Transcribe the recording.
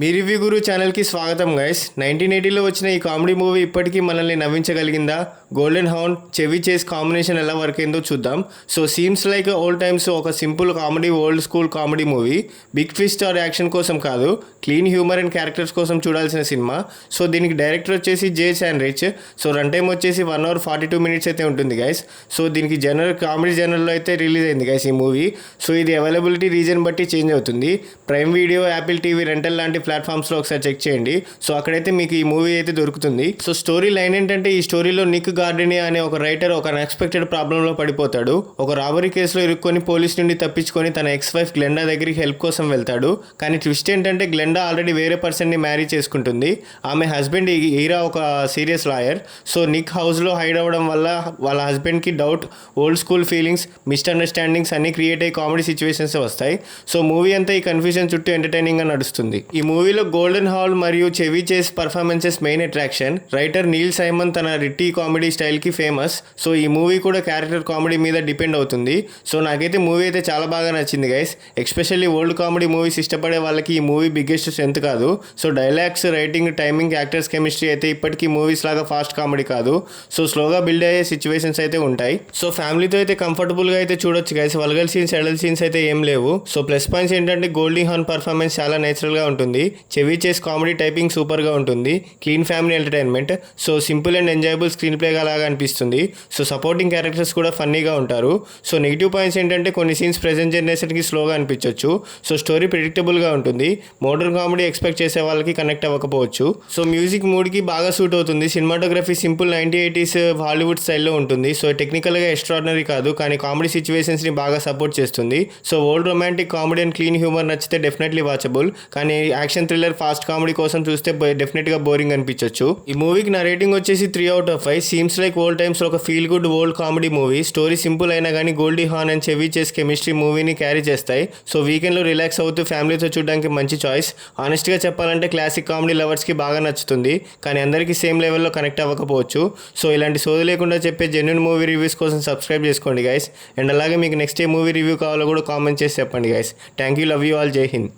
మీ review గురు ఛానల్కి స్వాగతం guys. 1980లో వచ్చిన ఈ కామెడీ మూవీ ఇప్పటికీ మనల్ని నవ్వించగలిగిందా? గోల్డెన్ హౌండ్ చెవి చేస్ కాంబినేషన్ ఎలా వర్క్ అయిందో చూద్దాం. So seems like old times ఒక simple comedy, old school comedy movie. Big twist or action కోసం కాదు, క్లీన్ హ్యూమర్ అండ్ క్యారెక్టర్స్ కోసం చూడాల్సిన సినిమా. సో దీనికి డైరెక్టర్ వచ్చేసి జే శాండ్రిచ్. సో రన్ టైం వచ్చేసి 1 hour 42 minutes అయితే ఉంటుంది గైస్. సో దీనికి కామెడీ జనరల్లో అయితే రిలీజ్ అయింది గైస్ ఈ మూవీ. సో ఇది అవైలబిలిటీ రీజన్ బట్టి చేంజ్ అవుతుంది. Prime video, Apple TV rental లాంటి ప్లాట్ఫామ్స్లో ఒకసారి చెక్ చేయండి. సో అక్కడైతే మీకు ఈ మూవీ అయితే దొరుకుతుంది. సో స్టోరీ లైన్ ఏంటంటే, ఈ స్టోరీలో నిక్ గార్డినియా అనే ఒక రైటర్ ఒక అన్ఎక్స్పెక్టెడ్ ప్రాబ్లంలో పడిపోతాడు. ఒక రాబరీ కేసులో ఇరుక్కొని పోలీస్ నుండి తప్పించుకొని తన ఎక్స్ వైఫ్ గ్లెండా దగ్గరికి హెల్ప్ కోసం వెళ్తాడు. కానీ ట్విస్ట్ ఏంటంటే, గ్లెండా ఆల్రెడీ వేరే పర్సన్ని మ్యారీ చేసుకుంటుంది. ఆమె హస్బెండ్ ఈరా ఒక సీరియస్ లాయర్. సో నిక్ హౌస్లో హైడ్ అవ్వడం వల్ల వాళ్ళ హస్బెండ్కి doubt, old school feelings, misunderstandings అన్ని క్రియేట్ అయ్యి కామెడీ సిచ్యువేషన్స్ వస్తాయి. సో మూవీ అంతా ఈ కన్ఫ్యూజన్ చుట్టూ ఎంటర్టైనింగ్గా నడుస్తుంది. ఈ మూవీలో గోల్డెన్ హాల్ మరియు Chevy Chase performances main attraction. Writer Neil Simon తన రిట్టి కామెడీ స్టైల్కి ఫేమస్. సో ఈ మూవీ కూడా క్యారెక్టర్ కామెడీ మీద డిపెండ్ అవుతుంది. సో నాకైతే మూవీ అయితే చాలా బాగా నచ్చింది guys. Especially old comedy movies ఇష్టపడే వాళ్ళకి ఈ మూవీ బిగ్గెస్ట్ స్ట్రెంత్ కాదు. So dialogues, writing, timing, actors chemistry అయితే ఇప్పటికీ మూవీస్ లాగా ఫాస్ట్ కామెడీ కాదు. సో స్లోగా బిల్డ్ అయ్యే సిచ్యువేషన్స్ అయితే ఉంటాయి. సో ఫ్యామిలీతో అయితే కంఫర్టబుల్గా అయితే చూడొచ్చు guys. Vulgar scenes, adult scenes అయితే ఏం లేవు. సో ప్లస్ పాయింట్స్ ఏంటంటే, గోల్డెన్ హార్న్ పర్ఫార్మెన్స్ చాలా నేచురల్గా ఉంటుంది. చెవి చేస్ కామెడీ టైపింగ్ సూపర్గా ఉంటుంది. Clean family entertainment. So simple and enjoyable screen play లాగా అనిపిస్తుంది. సో సపోర్టింగ్ క్యారెక్టర్స్ కూడా ఫన్నీగా ఉంటారు. సో నెగిటివ్ పాయింట్స్ ఏంటంటే, కొన్ని సీన్స్ ప్రెజెంట్ జనరేషన్కి స్లోగా అనిపించవచ్చు. సో స్టోరీ ప్రిడిక్టబుల్గా ఉంటుంది. మోడర్న్ కామెడీ ఎక్స్పెక్ట్ చేసే వాళ్ళకి కనెక్ట్ అవ్వకపోవచ్చు. సో మ్యూజిక్ మూడ్కి బాగా సూట్ అవుతుంది. సినిమాటోగ్రఫీ సింపుల్ 1980s హాలీవుడ్ స్టైల్లో ఉంటుంది. సో టెక్నికల్గా ఎక్స్ట్రాడినరీ కాదు, కానీ కామెడీ సిచ్యువేషన్స్ని బాగా సపోర్ట్ చేస్తుంది. So old romantic comedy and clean humour నచ్చితే డెఫినెట్లీ వాచబుల్. కానీ యాక్షన్ థ్రిల్లర్, ఫాస్ట్ కామెడీ కోసం చూస్తే డెఫినెట్గా బోరింగ్ అనిపించవచ్చు. ఈ మూవీకి నా రేటింగ్ వచ్చేసి 3 out of 5. Seems like old times ఒక feel good old comedy movie. Story simple అయినా కానీ గోల్డీ హార్న్ అండ్ చెవి చేస్ కెమిస్ట్రీ మూవీని క్యారీ చేస్తాయి. సో వీకెండ్లో రిలాక్స్ అవుతూ ఫ్యామిలీతో చూడడానికి మంచి చాయిస్. ఆనెస్ట్గా చెప్పాలంటే క్లాసిక్ కామెడీ లవర్స్కి బాగా నచ్చుతుంది, కానీ అందరికీ సేమ్ లెవెల్లో కనెక్ట్ అవ్వకపోవచ్చు. సో ఇలాంటి సోది లేకుండా చెప్పే జెన్యూన్ మూవీ రివ్యూస్ కోసం సబ్స్క్రైబ్ చేసుకోండి గైస్. అండ్ అలాగే మీకు నెక్స్ట్ ఏ మూవీ రివ్యూ కావాలో కూడా కామెంట్ చేసి చెప్పండి guys. Thank you, love you all, జై హింద్.